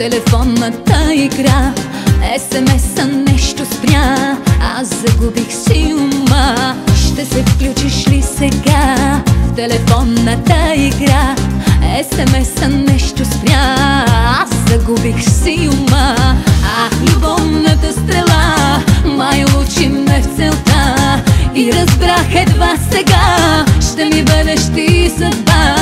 телефонната игра. СМС-а нещо спря, аз загубих си ума. Ще се включиш ли сега в телефонната игра? СМС-а нещо спря, аз загубих си ума. Любовната стрела май лучи ме в целта и разбрах едва сега, ще ми бъдеш ти съдба.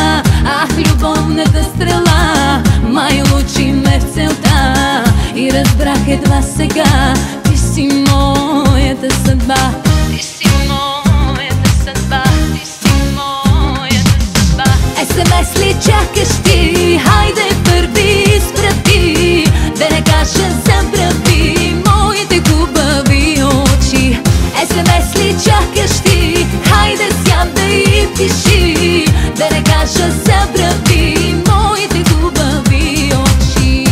Любовната стрела май лучи ме в целта и разбрах едва сега, ти си моята съдба. Ти си моята съдба, ти си моята съдба. СМС ли чакаш ти? Хайде първи спрати, да не кажа забрави моите хубави очи. СМС ли чакаш ти? Хайде сядай и пиши, да не кажа забрави моите хубави очи.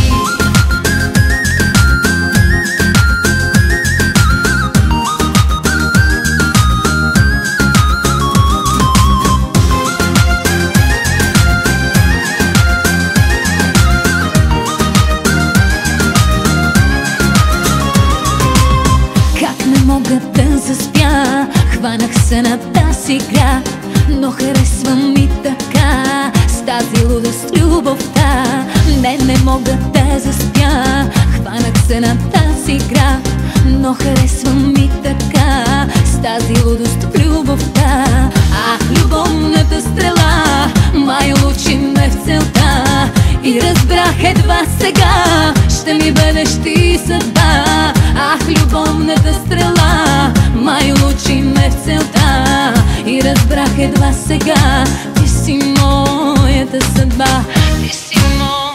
Как не мога да заспя, хванах се на тази игра, но харесва ми така с тази лудост любовта. Не мога да заспя, хванах се на тази игра, но харесва ми така с тази лудост любовта. Любовната стрела май лучи ме в целта и разбрах едва сега, ще ми бъдеш ти съдба. Любовната стрела май лучи ме в целта и разбрах едва сега, ти си моята съдба. Ти си моята